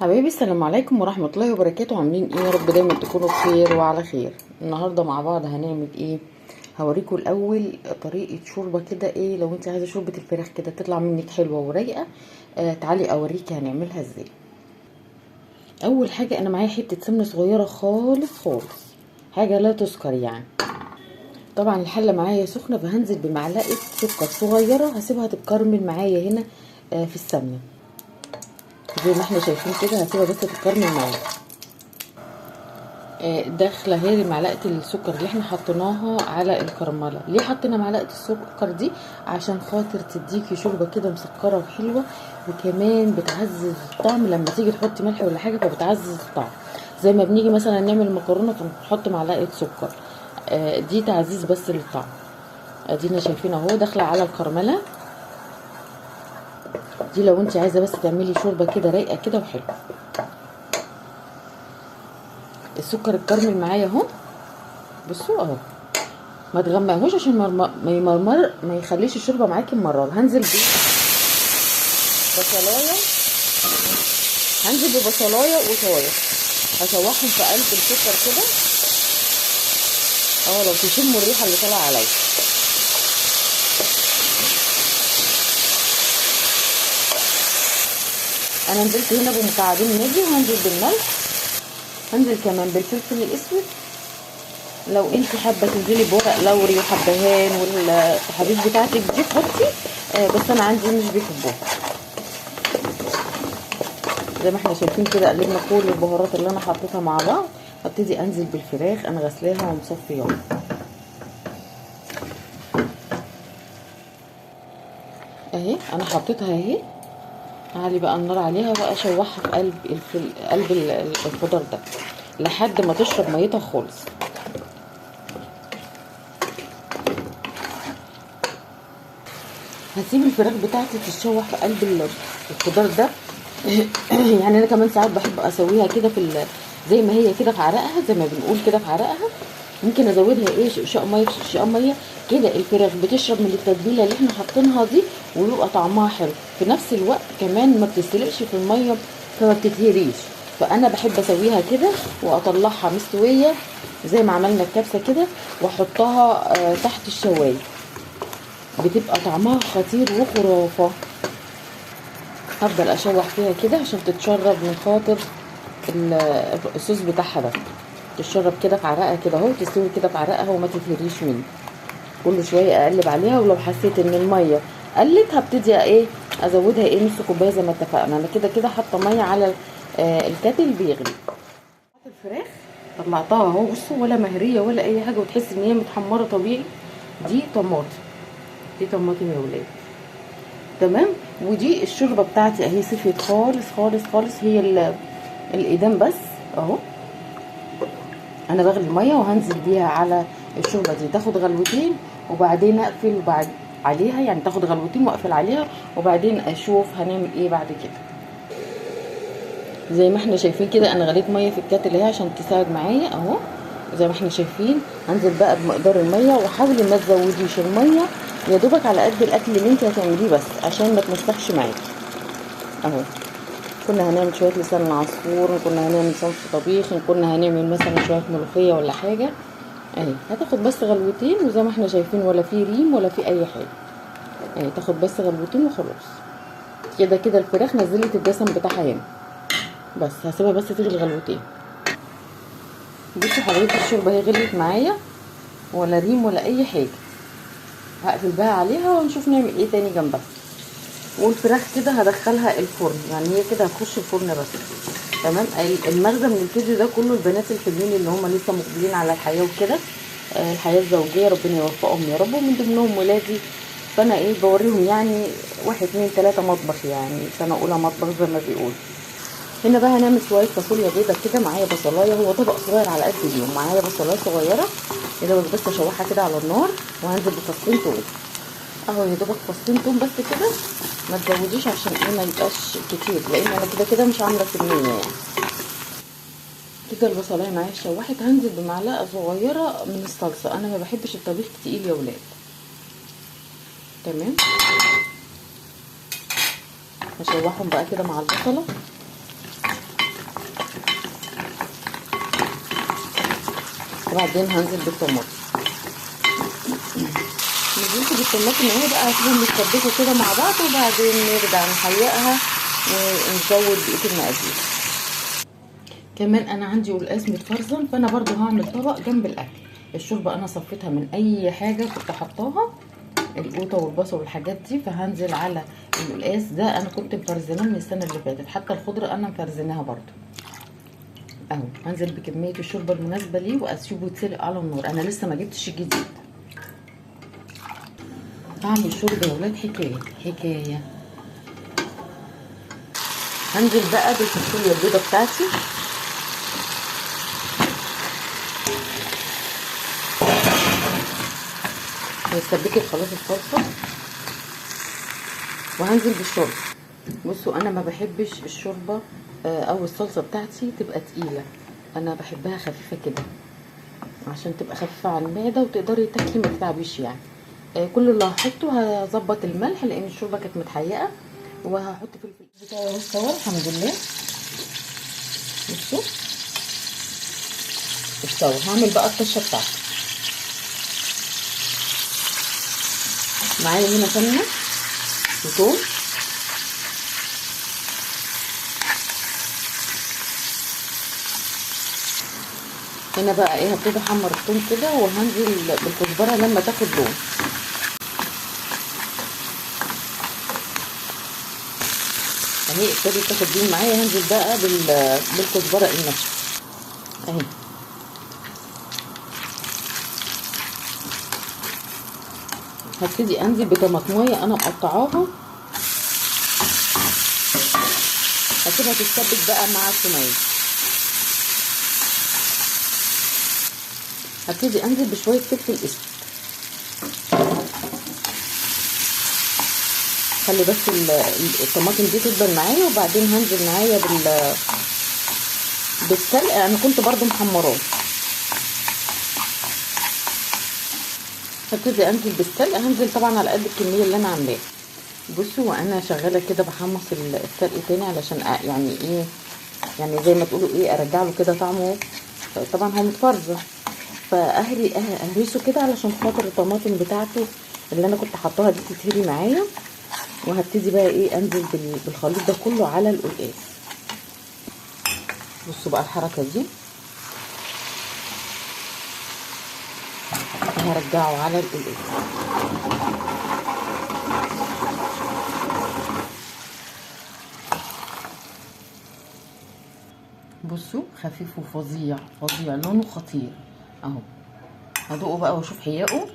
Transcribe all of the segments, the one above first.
حبايبي السلام عليكم ورحمة الله وبركاته. عاملين ايه؟ يا رب دايما تكونوا بخير وعلى خير. النهاردة مع بعض هنعمل ايه؟ هوريكم الاول طريقة شوربة كده. ايه لو انت عايزة شوربة الفراخ كده تطلع منك حلوة ورايقة، تعالي اوريكي هنعملها ازاي. اول حاجة انا معايا حتة سمنة صغيرة خالص خالص، حاجة لا تذكر يعني. طبعا الحلة معايا سخنة، فهنزل بمعلقة سكر صغيرة هسيبها تتكرمل معايا هنا في السمنة زي ما احنا شايفين كده. هسيبها بس تتكرمل معايا. داخله هي معلقه السكر اللي احنا حطيناها على الكرمله. ليه حطينا معلقه السكر دي؟ عشان خاطر تديكي شوربه كده مسكره وحلوه، وكمان بتعزز الطعم. لما تيجي تحطي ملح ولا حاجه فبتعزز الطعم، زي ما بنيجي مثلا نعمل مكرونه فنحط معلقه سكر. دي تعزيز بس للطعم. ادينا شايفين اهو داخله على الكرمله دي. لو انت عايزه بس تعملي شوربه كده رايقه كده وحلوه. السكر اتكرمل معايا اهو، بصوا اهو. ما تغمقهوش عشان ما يمرمر، ما يخليش الشوربه معاكي ممرره. هنزل ببصلايه، هنزل ببصلايه وقطايه هشوحهم في قلب السكر كده اهو، لو تشموا الريحه اللي طالعه عليا. انا نزلت هنا بمكعبين ماجي، وهنزل بالملح، هنزل كمان بالفلفل الاسود. لو انت حابه تنزلي بورق لوري وحبهان والتحابيش بتاعتك دي حطي، بس انا عندي مش بيحبوها. زي ما احنا شايفين كده قلبنا كل البهارات اللي انا حطيتها مع بعض. هبتدي انزل بالفراخ انا غسلاها ومصفياها اهي. انا حطيتها اهي. هعلي بقى النار عليها بقى، اشوحها في قلب الخضار ده لحد ما تشرب ميتها خالص. هسيب الفراخ بتاعتي تتشوح في قلب الخضار ده. يعني انا كمان ساعات بحب اسويها كده زي ما هي كده في عرقها، زي ما بنقول كده في عرقها. ممكن ازودها ايه شقشاق ميه في شقشاق ميه كده. الفراخ بتشرب من التتبيله اللي احنا حاطينها دي، ويبقى طعمها حلو في نفس الوقت. كمان ما بتستلقش في الميه فما بتتهريش. فانا بحب اسويها كده واطلعها مستويه زي ما عملنا الكبسه كده، واحطها تحت الشوايه، بتبقى طعمها خطير وخرافه. هفضل اشوح فيها كده عشان تتشرب من خاطر الصوص بتاعها ده، تتشرب كده في عرقها كده اهو، تستوي كده في عرقها وما تتهريش مني. كل شويه اقلب عليها، ولو حسيت ان الميه قلت هبتدي ايه ازودها نص كوبايه زي ما اتفقنا. انا كده كده حاطه ميه على الكاتل بيغلي. الفراخ طلعتها اهو، بصوا ولا مهريه ولا اي حاجه، وتحس ان هي متحمره طبيعي. دي طماطم يا ولاد. تمام. ودي الشوربه بتاعتي اهي صفيت خالص خالص خالص، هي الايدام بس اهو. انا بغلي الميه وهنزل بيها على الشوربه دي، تاخد غلوتين وبعدين اقفل عليها. يعني تاخد غلوتين واقفل عليها، وبعدين اشوف هنعمل ايه بعد كده. زي ما احنا شايفين كده انا غليت ميه في الكاتل اهي عشان تساعد معايا اهو. زي ما احنا شايفين هنزل بقى بمقدار الميه، وحاولي ما تزوديش الميه، يا دوبك على قد الاكل اللي انت هتعمليه بس عشان ما تمسخش معاكي اهو. كنا هنعمل شويه لسان عصفور، كنا هنعمل صنف طبيخ، كنا هنعمل مثلا شويه ملوخيه ولا حاجه اهي. هتاخد بس غلوتين، وزي ما احنا شايفين ولا في ريم ولا في اي حاجه اهي. تاخد بس غلوتين وخلاص. كده كده الفراخ نزلت الدسم بتاعها هنا، بس هسيبها بس تغلي غلوتين. بصوا حبايبي الشوربه هي غليت معايا، ولا ريم ولا اي حاجه. هقفل بقى عليها ونشوف نعمل ايه تاني جنبها. والفراخ كده هدخلها الفرن، يعني هي كده هتخش الفرن بس. تمام. المغزى من الفيديو ده كله البنات الحلوين اللي هم لسه مقبلين على الحياه وكده، الحياه الزوجيه، ربنا يوفقهم يا رب، ومن ضمنهم ولادي. فانا بوريهم يعني 1 2 3 مطبخ، يعني سنه اولى مطبخ زي ما بيقول. هنا بقى هنعمل شويه فاصوليا بيضه كده. معايا بصلايه، هو طبق صغير على قد اليوم. معايا بصلايه صغيره يا دوبك بس اشوحها كده على النار، وهنزل بفصين توم اهو، يا دوبك فصين توم بس كده. ما تزوديش عشان ما يبقاش كتير، لان انا كده كده مش عامله كميه يعني. كده البصلايه معايا اتشوحت. هنزل بمعلقه صغيره من الصلصه، انا ما بحبش الطبيخ تقيل يا ولاد. تمام. هشوحهم بقى كده مع البصله. وبعدين هنزل بالطماطم. نزلت بالطماطم اهي بقى، هسيبهم يتسبكوا كده مع بعض، وبعدين نرجع نحيقها ونزود بقيه المقادير. كمان انا عندي قلقاس متفرزن، فانا برضو هعمل طبق جنب الاكل. الشوربه انا صفيتها من اي حاجه كنت حطاها، القوطه والبصل والحاجات دي، فهنزل على القلقاس ده. انا كنت مفرزناه من السنه اللي فاتت، حتى الخضره انا مفرزناها برضو اهو. هنزل بكميه الشوربه المناسبه ليه واسيبه يتسلق على النار. انا لسه ما جبتش الجديد. طعم الشوربه يا ولاد حكايه حكايه. هنزل بقى بالفاصوليا البيضه بتاعتي. اتسبكت خلاص الصلصه، وهنزل بالشوربه. بصوا انا ما بحبش الشوربه او الصلصه بتاعتي تبقى تقيله، انا بحبها خفيفه كده عشان تبقى خفيفه على المعده وتقدري تاكلي ما تتعبيش يعني. كل اللي هحطه هظبط الملح لان الشوربه كانت متحيقه، وهحط فلفل بتاعي استوى الحمد لله. بصوا استوى. هعمل بقى الطشه بتاعتي. معايا هنا سمنه وثوم، هنا بقى ايه هبتدي احمر الثوم كده، وهنزل بالكزبره لما تاخد لون اهي. ابتدت تاخد لون معايا، هنزل بقى بالكزبره الناشفه اهي. هبتدي انزل بطماطمايه انا مقطعاها، هسيبها تتسبك بقى مع التوميه. هبتدي انزل بشويه فلفل اسود، خلي بس الطماطم دي تدبل معايا، وبعدين هنزل معايا بالسلق. انا كنت برضو محمراه. هبتدي انزل بالسلق، هنزل طبعا على قد الكميه اللي انا عاملاها. بصوا وانا شغاله كده بحمص السلق تاني علشان يعني ايه، يعني زي ما تقولوا ايه ارجع له كده طعمه. طبعا هو متفرزن، اهرسه كده علشان خاطر الطماطم بتاعته اللي انا كنت حطاها دي تتهري معايا. وهبتدي بقى ايه انزل بالخليط ده كله على القلقاس. بصوا بقى الحركه دي، هرجعه على القلقاس. بصوا خفيف وفظيع فظيع، لونه خطير اهو. هدوقه بقى واشوف حياقه،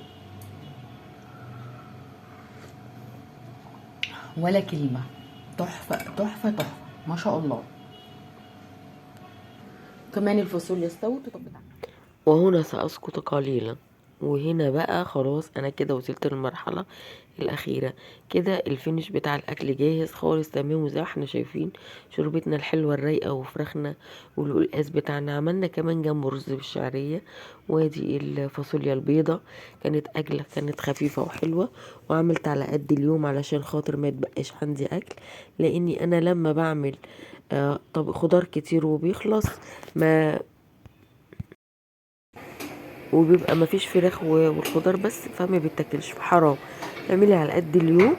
ولا كلمه. تحفه تحفه تحفه ما شاء الله. كمان الفاصوليا استوت وطبت. وهنا سأسقط قليلا. وهنا بقى خلاص انا كده وصلت للمرحلة الاخيرة. كده الفينش بتاع الاكل جاهز خالص تمام. وزي ما احنا شايفين شوربتنا الحلوة الرايقة وفراخنا والقلقاس بتاعنا. عملنا كمان جنبه رز بالشعرية، وادي الفاصوليا البيضة. كانت اكلة كانت خفيفة وحلوة، وعملت على قد اليوم علشان خاطر ما يتبقاش عندي اكل. لاني انا لما بعمل طب خضار كتير وبيخلص ما وبيبقى مفيش فراخ والخضار بس، فما بيتاكلش، فحرام. اعملي على قد اليوم،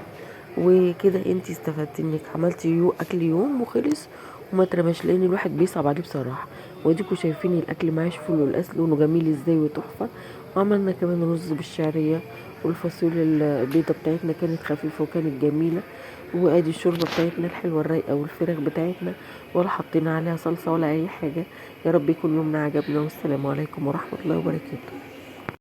وكده انتي استفدتي انك عملتي اكل يوم وخلص وما ترماش، لان الواحد بيصعب عليه بصراحه. واديكوا شايفين الاكل معاه فول والقاس لونه جميل ازاي وتحفه. وعملنا كمان رز بالشعريه، والفاصوليا البيضه بتاعتنا كانت خفيفه وكانت جميله. وادي الشوربه بتاعتنا الحلوه الرايقه، والفراخ بتاعتنا ولا حطينا عليها صلصه ولا اي حاجه. يا رب يكون يومنا عجبنا، والسلام عليكم ورحمه الله وبركاته.